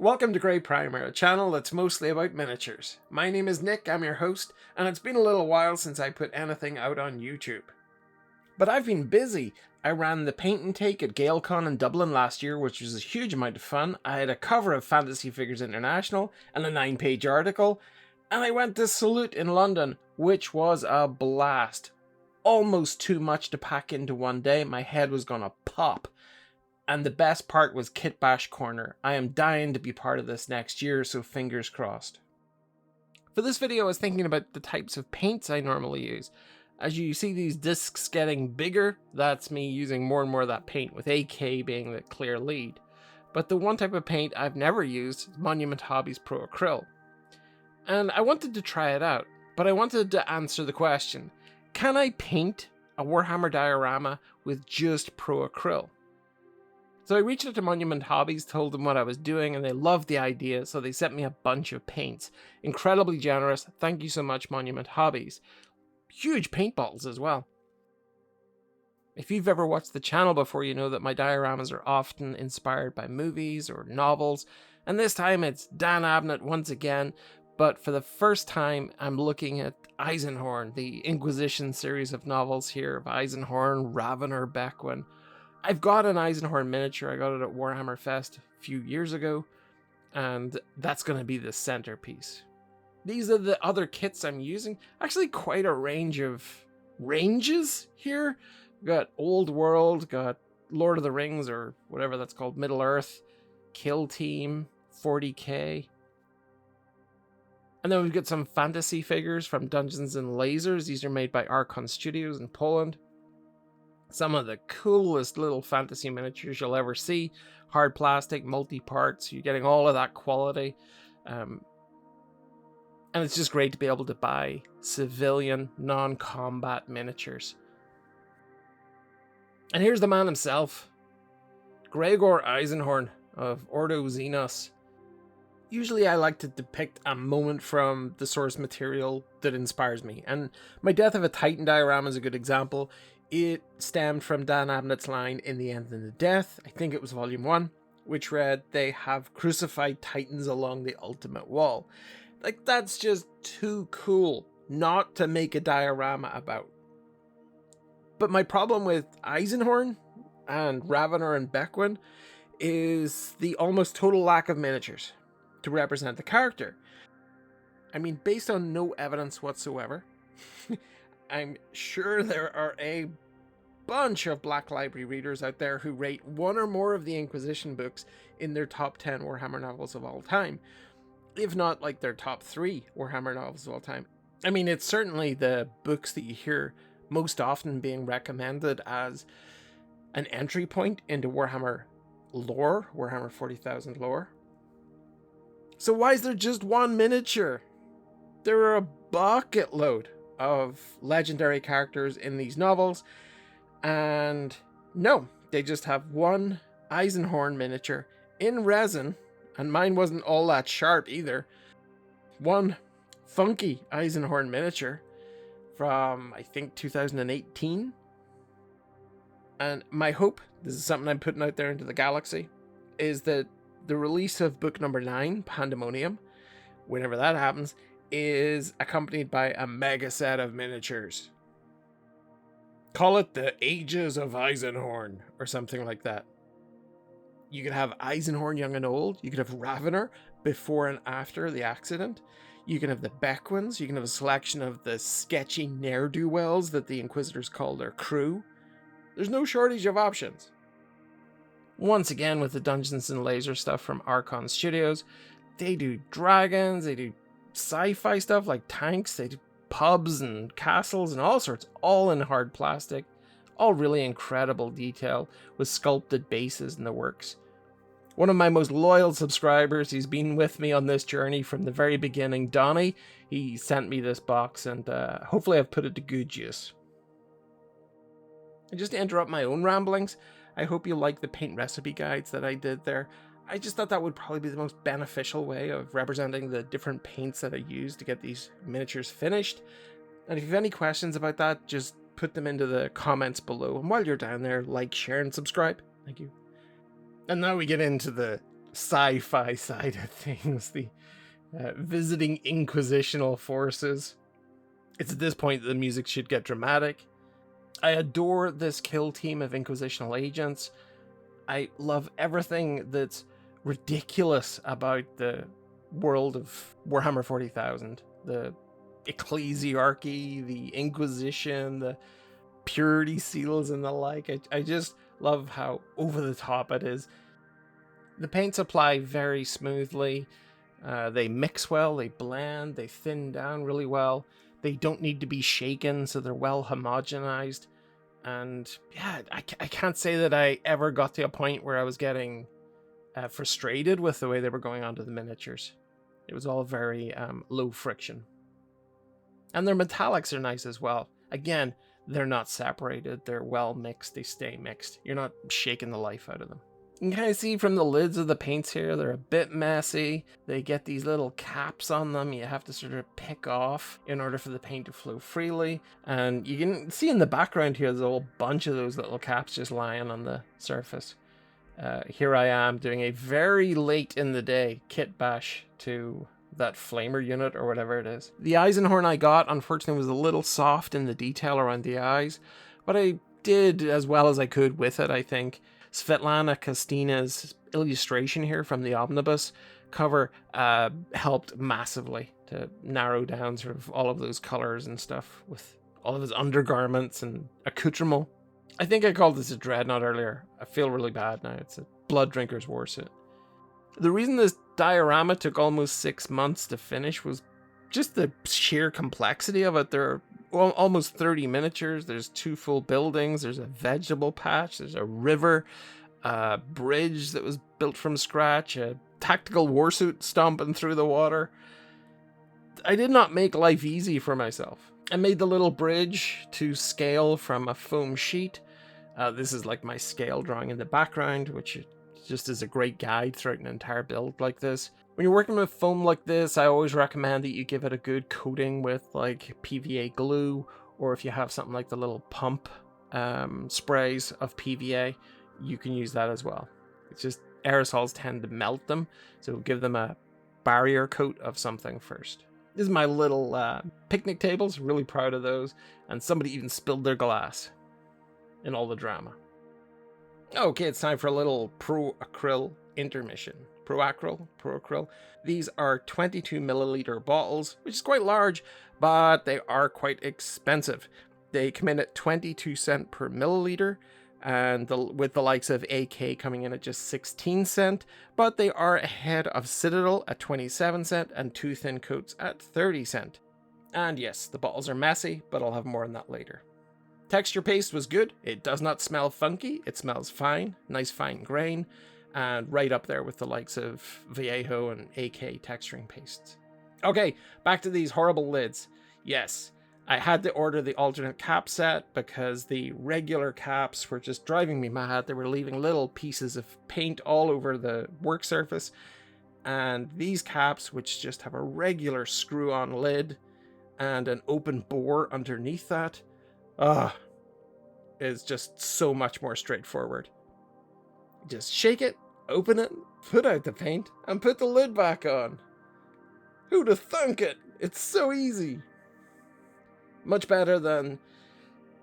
Welcome to Grey Primer, a channel that's mostly about miniatures. My name is Nick, I'm your host, and it's been a little while since I put anything out on YouTube. But I've been busy. I ran the paint and take at GaelCon in Dublin last year, which was a huge amount of fun. I had a cover of Fantasy Figures International and a 9-page article, and I went to Salute in London, which was a blast. Almost too much to pack into one day, my head was gonna pop. And the best part was Kit Bash Corner. I am dying to be part of this next year, so fingers crossed. For this video, I was thinking about the types of paints I normally use. As you see these discs getting bigger, that's me using more and more of that paint, with AK being the clear lead. But the one type of paint I've never used is Monument Hobbies Pro Acryl. And I wanted to try it out, but I wanted to answer the question, can I paint a Warhammer diorama with just Pro Acryl? So I reached out to Monument Hobbies, told them what I was doing, and they loved the idea, so they sent me a bunch of paints. Incredibly generous. Thank you so much, Monument Hobbies. Huge paint bottles as well. If you've ever watched the channel before, you know that my dioramas are often inspired by movies or novels, and this time it's Dan Abnett once again, but for the first time I'm looking at Eisenhorn, the Inquisition series of novels here of Eisenhorn, Ravener, Beckwin. I've got an Eisenhorn miniature. I got it at Warhammer Fest a few years ago, and that's going to be the centerpiece. These are the other kits I'm using. Actually, quite a range of ranges here. We've got Old World, got Lord of the Rings, or whatever that's called, Middle Earth, Kill Team, 40k. And then we've got some fantasy figures from Dungeons and Lasers. These are made by Archon Studios in Poland. Some of the coolest little fantasy miniatures you'll ever see. Hard plastic, multi-parts, you're getting all of that quality. And it's just great to be able to buy civilian, non-combat miniatures. And here's the man himself. Gregor Eisenhorn of Ordo Xenos. Usually I like to depict a moment from the source material that inspires me. And my Death of a Titan diorama is a good example. It stemmed from Dan Abnett's line In the End and the Death, I think it was volume 1, which read, "They have crucified titans along the ultimate wall." Like, that's just too cool not to make a diorama about. But my problem with Eisenhorn and Ravener and Beckwin is the almost total lack of miniatures to represent the character. I mean, based on no evidence whatsoever, I'm sure there are a bunch of Black Library readers out there who rate one or more of the Inquisition books in their top 10 Warhammer novels of all time, if not like their top 3 Warhammer novels of all time. I mean, it's certainly the books that you hear most often being recommended as an entry point into Warhammer lore, Warhammer 40,000 lore. So why is there just one miniature? There are a bucket load of legendary characters in these novels, and no, they just have one Eisenhorn miniature in resin, and mine wasn't all that sharp either. One funky Eisenhorn miniature from, I think, 2018. And my hope, this is something I'm putting out there into the galaxy, is that the release of book number 9, Pandemonium, whenever that happens, is accompanied by a mega set of miniatures. Call it the Ages of Eisenhorn or something like that. You could have Eisenhorn young and old. You could have Ravener before and after the accident. You can have the Beckwins. You can have a selection of the sketchy ne'er-do-wells that the Inquisitors call their crew. There's no shortage of options. Once again, with the Dungeons and Laser stuff from Archon Studios, they do dragons, they do sci-fi stuff like tanks, they do pubs and castles and all sorts, all in hard plastic, all really incredible detail with sculpted bases in the works. One of my most loyal subscribers, he's been with me on this journey from the very beginning, Donnie, he sent me this box, and hopefully I've put it to good use. And just to interrupt my own ramblings, I hope you like the paint recipe guides that I did there. I just thought that would probably be the most beneficial way of representing the different paints that I use to get these miniatures finished. And if you have any questions about that, just put them into the comments below. And while you're down there, like, share, and subscribe. Thank you. And now we get into the sci-fi side of things, the visiting inquisitional forces. It's at this point that the music should get dramatic. I adore this kill team of inquisitional agents. I love everything that's ridiculous about the world of Warhammer 40,000. The ecclesiarchy, the Inquisition, the purity seals and the like. I just love how over the top it is. The paints apply very smoothly. They mix well, they blend, they thin down really well. They don't need to be shaken, so they're well homogenized. And yeah, I can't say that I ever got to a point where I was getting frustrated with the way they were going onto the miniatures. It was all very low friction. And their metallics are nice as well. Again, they're not separated, they're well mixed, they stay mixed. You're not shaking the life out of them. You can kind of see from the lids of the paints here, they're a bit messy. They get these little caps on them you have to sort of pick off in order for the paint to flow freely. And you can see in the background here, there's a whole bunch of those little caps just lying on the surface. Here I am doing a very late in the day kit bash to that flamer unit or whatever it is. The Eisenhorn I got, unfortunately, was a little soft in the detail around the eyes, but I did as well as I could with it, I think. Svetlana Kostina's illustration here from the Omnibus cover helped massively to narrow down sort of all of those colors and stuff with all of his undergarments and accoutrement. I think I called this a dreadnought earlier. I feel really bad now. It's a Blood Drinker's Warsuit. The reason this diorama took almost 6 months to finish was just the sheer complexity of it. There are almost 30 miniatures. There's 2 full buildings. There's a vegetable patch. There's a river, a bridge that was built from scratch, a tactical warsuit stomping through the water. I did not make life easy for myself. I made the little bridge to scale from a foam sheet. This is like my scale drawing in the background, which just is a great guide throughout an entire build like this. When you're working with foam like this, I always recommend that you give it a good coating with like PVA glue, or if you have something like the little pump sprays of PVA, you can use that as well. It's just aerosols tend to melt them, so give them a barrier coat of something first. This is my little picnic tables, really proud of those, and somebody even spilled their glass in all the drama. Okay, it's time for a little Pro Acryl intermission. Pro Acryl. These are 22 milliliter bottles, which is quite large, but they are quite expensive. They come in at 22 cents per milliliter, and with the likes of AK coming in at just 16 cents, but they are ahead of Citadel at 27 cents and 2 thin coats at 30 cents. And yes, the bottles are messy, but I'll have more on that later. Texture paste was good. It does not smell funky. It smells fine, nice fine grain, and right up there with the likes of Vallejo and AK texturing pastes. Okay, back to these horrible lids. Yes, I had to order the alternate cap set because the regular caps were just driving me mad. They were leaving little pieces of paint all over the work surface. And these caps, which just have a regular screw-on lid and an open bore underneath that, is just so much more straightforward. Just shake it, open it, put out the paint, and put the lid back on. Who'd have thunk it? It's so easy. Much better than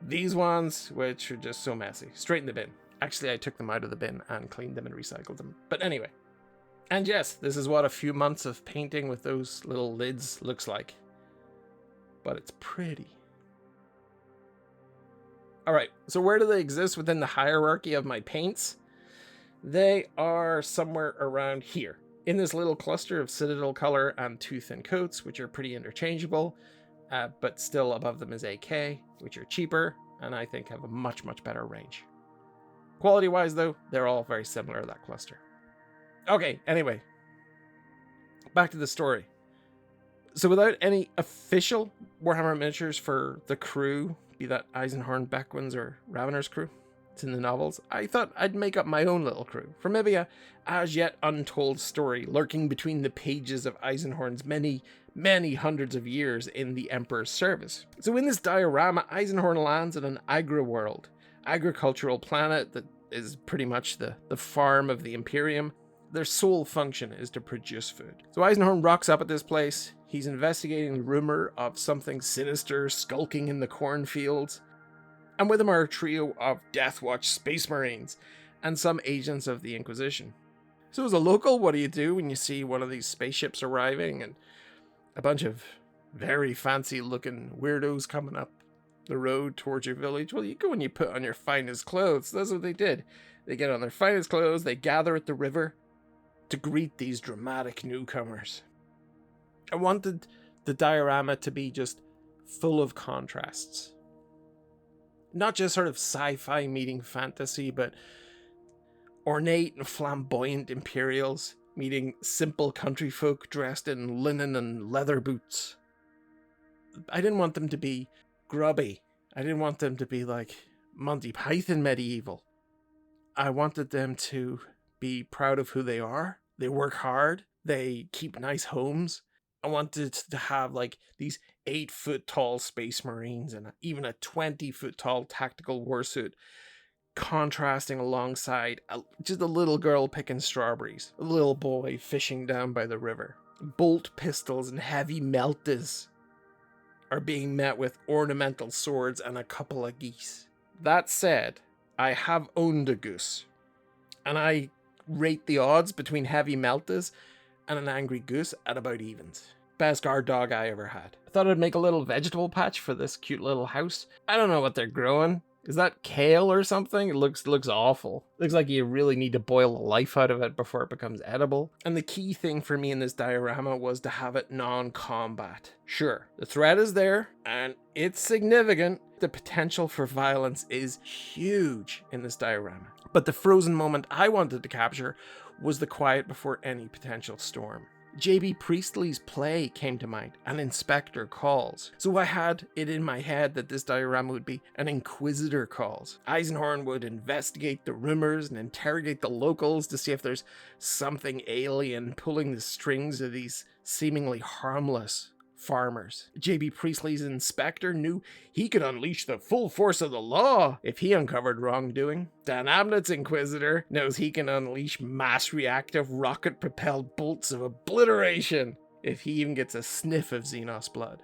these ones, which are just so messy. Straight in the bin. Actually, I took them out of the bin and cleaned them and recycled them. But anyway. And yes, this is what a few months of painting with those little lids looks like. But it's pretty. Alright, so where do they exist within the hierarchy of my paints? They are somewhere around here, in this little cluster of Citadel color and 2 thin coats, which are pretty interchangeable, but still above them is AK, which are cheaper, and I think have a much, much better range. Quality-wise, though, they're all very similar to that cluster. Okay, anyway, back to the story. So without any official Warhammer miniatures for the crew, be that Eisenhorn, Beckwins, or Ravener's crew, it's in the novels, I thought I'd make up my own little crew for maybe a as yet untold story lurking between the pages of Eisenhorn's many, many hundreds of years in the Emperor's service. So in this diorama, Eisenhorn lands in an agri-world, agricultural planet that is pretty much the farm of the Imperium. Their sole function is to produce food. So Eisenhorn rocks up at this place. He's investigating the rumor of something sinister skulking in the cornfields. And with him are a trio of Deathwatch Space Marines and some agents of the Inquisition. So as a local, what do you do when you see one of these spaceships arriving and a bunch of very fancy looking weirdos coming up the road towards your village? Well, you go and you put on your finest clothes. That's what they did. They get on their finest clothes, they gather at the river to greet these dramatic newcomers. I wanted the diorama to be just full of contrasts. Not just sort of sci-fi meeting fantasy, but ornate and flamboyant Imperials meeting simple country folk dressed in linen and leather boots. I didn't want them to be grubby. I didn't want them to be like Monty Python medieval. I wanted them to be proud of who they are. They work hard. They keep nice homes. I wanted to have like these 8-foot tall Space Marines and even a 20-foot tall tactical warsuit contrasting alongside just a little girl picking strawberries, a little boy fishing down by the river. Bolt pistols and heavy meltas are being met with ornamental swords and a couple of geese. That said, I have owned a goose, and I rate the odds between heavy meltas and an angry goose at about evens. Best guard dog I ever had. I thought I'd make a little vegetable patch for this cute little house. I don't know what they're growing. Is that kale or something? It looks awful. Looks like you really need to boil the life out of it before it becomes edible. And the key thing for me in this diorama was to have it non-combat. Sure, the threat is there, and it's significant. The potential for violence is huge in this diorama. But the frozen moment I wanted to capture was the quiet before any potential storm. J.B. Priestley's play came to mind, An Inspector Calls. So I had it in my head that this diorama would be An Inquisitor Calls. Eisenhorn would investigate the rumors and interrogate the locals to see if there's something alien pulling the strings of these seemingly harmless farmers. J.B. Priestley's inspector knew he could unleash the full force of the law if he uncovered wrongdoing. Dan Abnett's inquisitor knows he can unleash mass reactive rocket-propelled bolts of obliteration if he even gets a sniff of Xenos blood.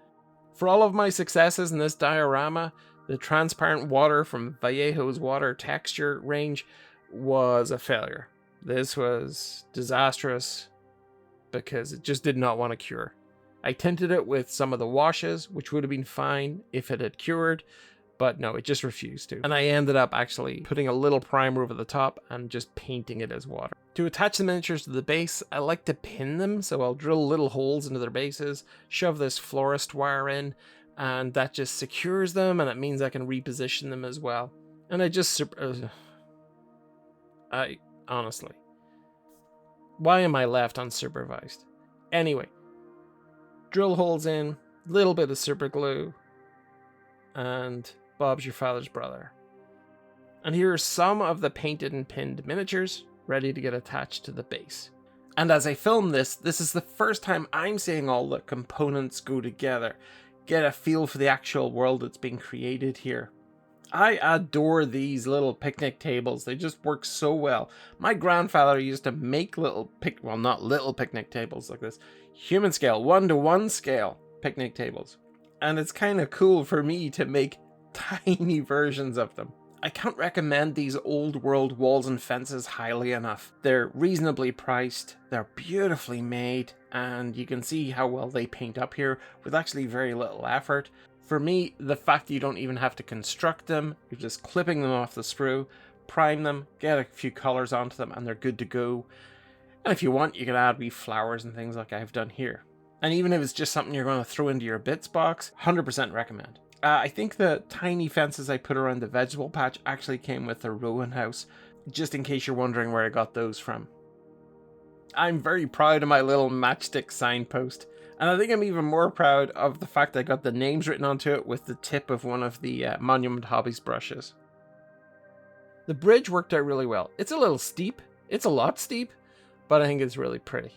For all of my successes in this diorama, the transparent water from Vallejo's water texture range was a failure. This was disastrous because it just did not want to cure. I tinted it with some of the washes, which would have been fine if it had cured, but no, it just refused to. And I ended up actually putting a little primer over the top and just painting it as water. To attach the miniatures to the base, I like to pin them, so I'll drill little holes into their bases, shove this florist wire in, and that just secures them, and it means I can reposition them as well. And honestly, why am I left unsupervised? Anyway. Drill holes in, little bit of super glue, and Bob's your father's brother. And here are some of the painted and pinned miniatures ready to get attached to the base. And as I film this is the first time I'm seeing all the components go together, get a feel for the actual world that's being created here. I adore these little picnic tables. They just work so well. My grandfather used to make not little picnic tables like this, human scale, 1-to-1 scale picnic tables. And it's kind of cool for me to make tiny versions of them. I can't recommend these old world walls and fences highly enough. They're reasonably priced, they're beautifully made, and you can see how well they paint up here with actually very little effort. For me, the fact that you don't even have to construct them, you're just clipping them off the sprue, prime them, get a few colors onto them, and they're good to go. And if you want, you can add wee flowers and things like I've done here. And even if it's just something you're going to throw into your bits box, 100% recommend. I think the tiny fences I put around the vegetable patch actually came with the Rowan house, just in case you're wondering where I got those from. I'm very proud of my little matchstick signpost. And I think I'm even more proud of the fact I got the names written onto it with the tip of one of the Monument Hobbies brushes. The bridge worked out really well. It's a little steep. It's a lot steep, but I think it's really pretty.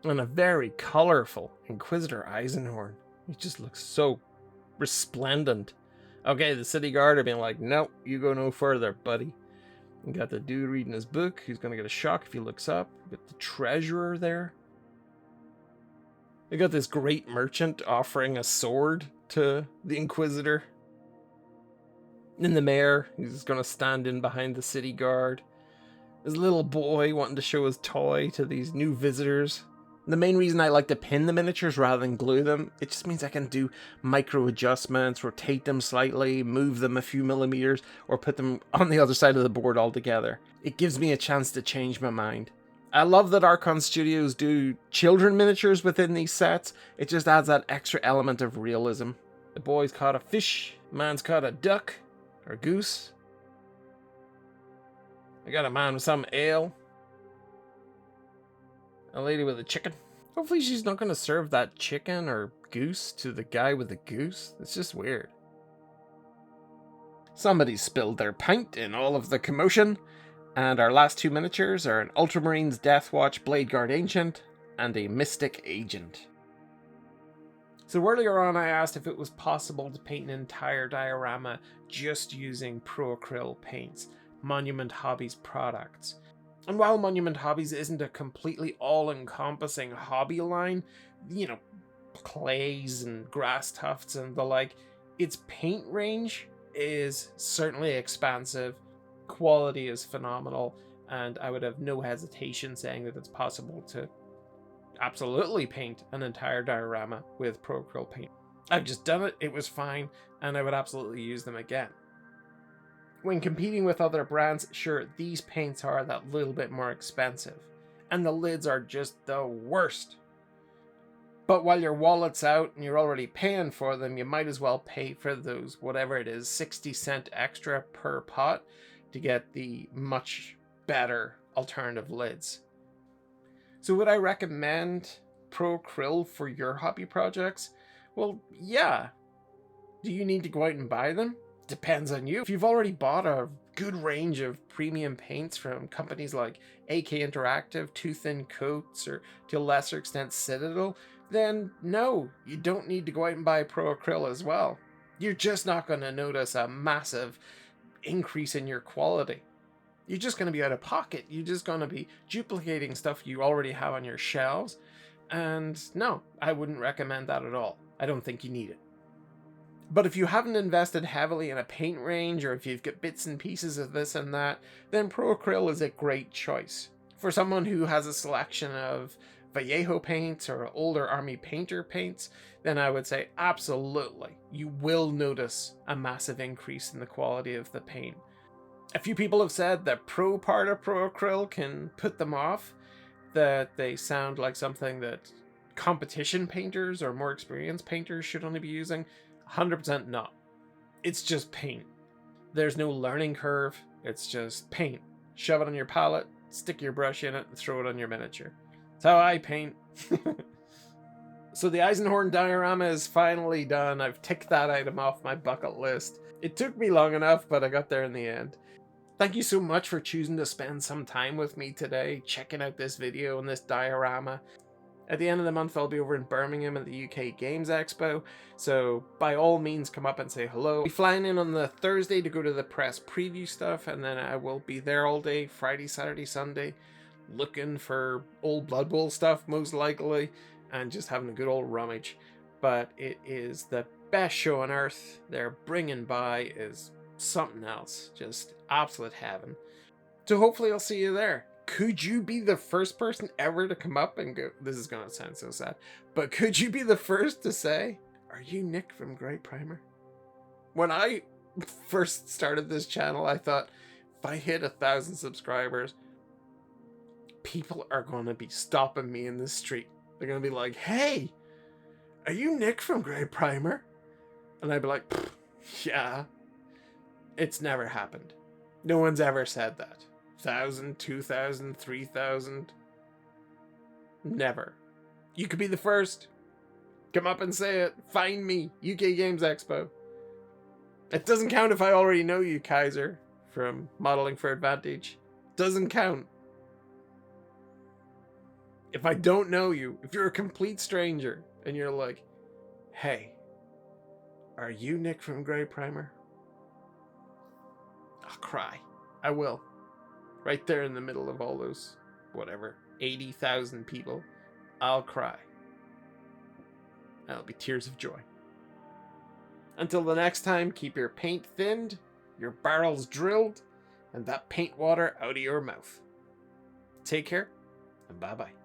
And a very colorful Inquisitor Eisenhorn. He just looks so resplendent. Okay, the city guard are being like, no, you go no further, buddy. We got the dude reading his book who's gonna get a shock if he looks up. We got the treasurer there. We got this great merchant offering a sword to the Inquisitor. And the mayor, who's gonna stand in behind the city guard. This little boy wanting to show his toy to these new visitors. The main reason I like to pin the miniatures rather than glue them, it just means I can do micro adjustments, rotate them slightly, move them a few millimeters, or put them on the other side of the board altogether. It gives me a chance to change my mind. I love that Archon Studios do children miniatures within these sets. It just adds that extra element of realism. The boy's caught a fish, man's caught a duck, or goose. I got a man with some ale. A lady with a chicken. Hopefully she's not going to serve that chicken or goose to the guy with the goose. It's just weird. Somebody spilled their pint in all of the commotion. And our last two miniatures are an Ultramarines Deathwatch Blade Guard Ancient and a Mystic Agent. So earlier on I asked if it was possible to paint an entire diorama just using Pro Acryl paints, Monument Hobbies products. And while Monument Hobbies isn't a completely all-encompassing hobby line, you know, clays and grass tufts and the like, its paint range is certainly expansive, quality is phenomenal, and I would have no hesitation saying that it's possible to absolutely paint an entire diorama with Pro Acryl paint. I've just done it, it was fine, and I would absolutely use them again. When competing with other brands, sure, these paints are that little bit more expensive, and the lids are just the worst. But while your wallet's out and you're already paying for them, you might as well pay for those, whatever it is, 60 cents extra per pot to get the much better alternative lids. So would I recommend Pro Acryl for your hobby projects? Well, yeah. Do you need to go out and buy them? Depends on you. If you've already bought a good range of premium paints from companies like AK Interactive, Tooth and Coats, or to a lesser extent Citadel, then no, you don't need to go out and buy Pro Acryl as well. You're just not going to notice a massive increase in your quality. You're just going to be out of pocket. You're just going to be duplicating stuff you already have on your shelves. And no, I wouldn't recommend that at all. I don't think you need it. But if you haven't invested heavily in a paint range, or if you've got bits and pieces of this and that, then Pro Acryl is a great choice. For someone who has a selection of Vallejo paints or older Army Painter paints, then I would say absolutely, you will notice a massive increase in the quality of the paint. A few people have said that Pro part of Pro Acryl can put them off, that they sound like something that competition painters or more experienced painters should only be using. 100% not. It's just paint. There's no learning curve. It's just paint. Shove it on your palette, stick your brush in it, and throw it on your miniature. That's how I paint. So the Eisenhorn diorama is finally done. I've ticked that item off my bucket list. It took me long enough, but I got there in the end. Thank you so much for choosing to spend some time with me today, checking out this video and this diorama. At the end of the month, I'll be over in Birmingham at the UK Games Expo, so by all means come up and say hello. I'll be flying in on the Thursday to go to the press preview stuff, and then I will be there all day, Friday, Saturday, Sunday, looking for old Blood Bowl stuff, most likely, and just having a good old rummage. But it is the best show on earth. They're bringing by is something else, just absolute heaven. So hopefully I'll see you there. Could you be the first person ever to come up and go, this is going to sound so sad, but could you be the first to say, are you Nick from Great Primer? When I first started this channel, I thought, if I hit 1,000 subscribers, people are going to be stopping me in the street. They're going to be like, hey, are you Nick from Great Primer? And I'd be like, yeah. It's never happened. No one's ever said that. 1,000, 2,000, 3,000. Never. You could be the first. Come up and say it. Find me. UK Games Expo. It doesn't count if I already know you, Kaiser, from Modeling for Advantage. Doesn't count. If I don't know you, if you're a complete stranger, and you're like, hey, are you Nick from Grey Primer? I'll cry. I will. right there in the middle of all those, whatever, 80,000 people, I'll cry. That'll be tears of joy. Until the next time, keep your paint thinned, your barrels drilled, and that paint water out of your mouth. Take care, and bye-bye.